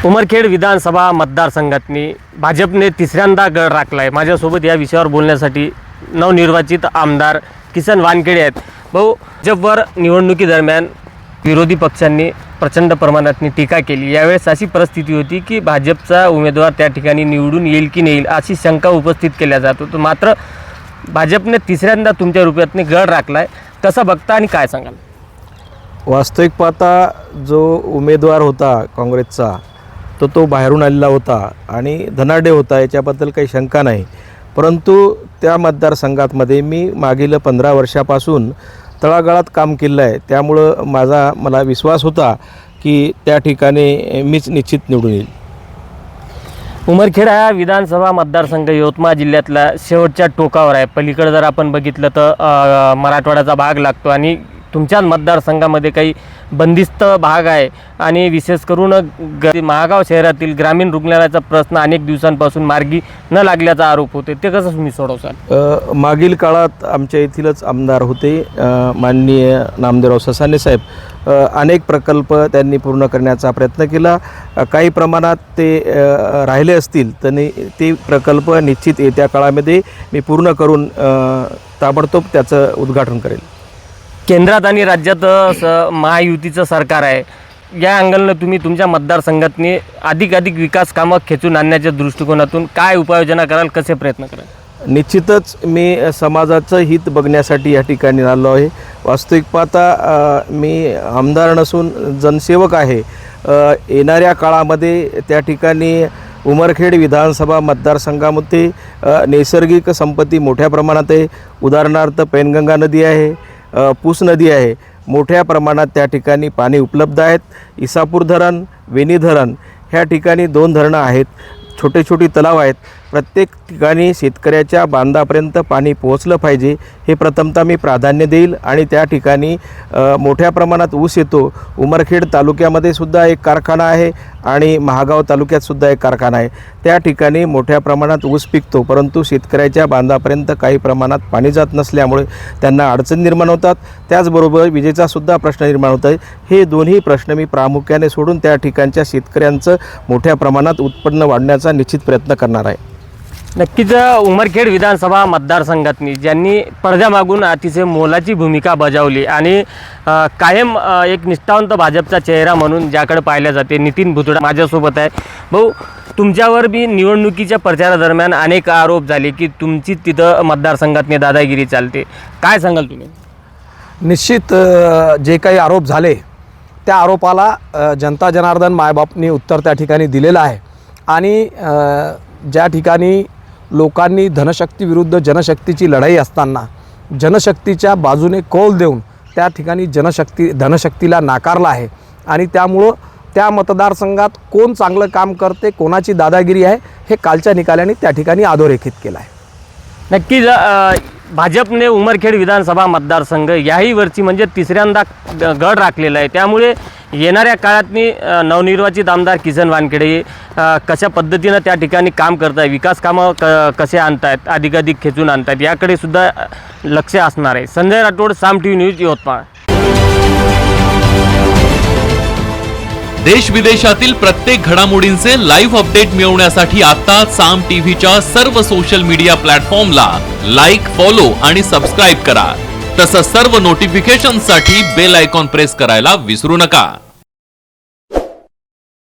उमरखेड विधानसभा मतदारसंघातनी भाजपने तिसऱ्यांदा गड राखलाय। माझ्यासोबत या विषयावर बोलण्यासाठी नवनिर्वाचित आमदार किसन वानखेडे आहेत। भाऊ, भाजपवर निवडणुकीदरम्यान विरोधी पक्षांनी प्रचंड प्रमाणात टीका केली। यावेळेस अशी परिस्थिती होती की भाजपचा उमेदवार त्या ठिकाणी निवडून येईल की नाही अशी शंका उपस्थित केल्या जात होती। मात्र भाजपने तिसऱ्यांदा तुमच्या रूपातनी गड राखलाय, कसं बघता आणि काय सांगाल? वास्तविक पाहता जो उमेदवार होता काँग्रेसचा तो बाहेरून आलेला होता आणि धनाढ्य होता, याच्याबद्दल काही शंका नाही। परंतु त्या मतदारसंघामध्ये मी मागील 15 वर्षापासून तळागाळात काम केलं आहे, त्यामुळं मला विश्वास होता की त्या ठिकाणी मीच निश्चित निवडून येईल। उमरखेड हा विधानसभा मतदारसंघ यवतमाळ जिल्ह्यातला शेवटच्या टोकावर आहे। पलीकडे जर आपण बघितलं तर मराठवाड्याचा भाग लागतो आणि तुमच्या मतदारसंघामध्ये काही बंदिस्त भाग आहे आणि विशेष करून महागाव शहरातील ग्रामीण रुग्णालयाचा प्रश्न अनेक दिवसांपासून मार्गी न लागल्याचा आरोप होते, ते कसं तुम्ही सोडवसाल? मागील काळात आमच्या येथीलच आमदार होते माननीय नामदेवराव ससाने साहेब, अनेक प्रकल्प त्यांनी पूर्ण करण्याचा प्रयत्न केला। काही प्रमाणात ते राहिले असतील तर ते प्रकल्प निश्चित येत्या काळामध्ये मी पूर्ण करून ताबडतोब त्याचं उद्घाटन करेल। केंद्रात आणि राज्यात महायुतीचं सरकार आहे, या अँगलनं तुम्ही तुमच्या मतदारसंघातनी अधिकाधिक विकास कामं खेचून आणण्याच्या दृष्टिकोनातून काय उपाययोजना कराल, कसे प्रयत्न कराल? निश्चितच मी समाजाचं हित बघण्यासाठी या ठिकाणी आलो आहे। वास्तविक पाहता मी आमदार नसून जनसेवक आहे। येणाऱ्या काळामध्ये त्या ठिकाणी उमरखेड विधानसभा मतदारसंघामध्ये नैसर्गिक संपत्ती मोठ्या प्रमाणात आहे। उदाहरणार्थ पैनगंगा नदी आहे, पूस नदी आहे, मोठ्या प्रमाणात त्या ठिकाणी पाणी उपलब्ध आहेत। इसापूर धरण, वेणी धरण ह्या ठिकाणी 2 धरणं आहेत, छोटे छोटे तलाव आहेत। प्रत्येक ठिकाणी शेतकऱ्याच्या बांधापर्यंत पाणी पोहोचलं पाहिजे, हे प्रथमतः मी प्राधान्य देईल आणि त्या ठिकाणी मोठ्या प्रमाणात ऊस येतो। उमरखेड तालुक्यामध्ये सुद्धा एक कारखाना आहे आणि महागाव तालुक्यात सुद्धा एक कारखाना आहे, त्या ठिकाणी मोठ्या प्रमाणात ऊस पिकतो, परंतु शेतकऱ्याच्या बांधापर्यंत काही प्रमाणात पाणी जात नसल्यामुळे त्यांना अडचण निर्माण होतात। त्याचबरोबर विजेचा सुद्धा प्रश्न निर्माण होत आहे। हे दोन्ही प्रश्न मी प्रामुख्याने सोडून त्या ठिकाणच्या शेतकऱ्यांचं मोठ्या प्रमाणात उत्पन्न वाढण्याचा निश्चित प्रयत्न करणार आहे। नक्कीच उमरखेड विधानसभा मतदारसंघातनी ज्यांनी पडद्यामागून अतिशय मोलाची भूमिका बजावली आणि कायम एक निष्ठावंत भाजपचा चेहरा म्हणून ज्याकडे पाहिल्या जाते, नितीन भुतडा माझ्यासोबत आहे। भाऊ, तुमच्यावर बी निवडणुकीच्या प्रचारादरम्यान अनेक आरोप झाले की तुमची तिथं मतदारसंघातनी दादागिरी चालते, काय सांगाल तुम्ही? निश्चित जे काही आरोप झाले त्या आरोपाला जनता जनार्दन मायबापनी उत्तर त्या ठिकाणी दिलेलं आहे आणि ज्या ठिकाणी लोकांनी धनशक्ती विरुद्ध जनशक्तीची लढाई असताना जनशक्तीच्या बाजूने कौल देऊन त्या ठिकाणी धनशक्तीला नाकारलं आहे आणि त्यामुळं त्या मतदारसंघात कोण चांगलं काम करते, कोणाची दादागिरी आहे, हे कालच्या निकालाने त्या ठिकाणी अधोरेखित केलं आहे। नक्कीच भाजपने उमरखेड विधानसभा मतदारसंघ याही वर्षी म्हणजे तिसऱ्यांदा गड राखलेला आहे, त्यामुळे येणाऱ्या काळातनी नवनिर्वाचित आमदार किसन वानखेडे कशा पद्धतीनं त्या ठिकाणी काम करत आहे, विकास कामं कसे आणतायत, अधिकाधिक खेचून आणतायत, याकडे सुद्धा लक्ष असणार आहे। संजय राठोड, साम टीव्ही न्यूज, यवतमाळ। देश विदेशातील प्रत्येक घडामोडींचे लाईव्ह अपडेट मिळवण्यासाठी आता साम टीव्हीच्या सर्व सोशल मीडिया प्लॅटफॉर्मला लाईक, फॉलो आणि सबस्क्राईब करा। तसंच सर्व नोटिफिकेशनसाठी बेल आयकॉन प्रेस करायला विसरू नका।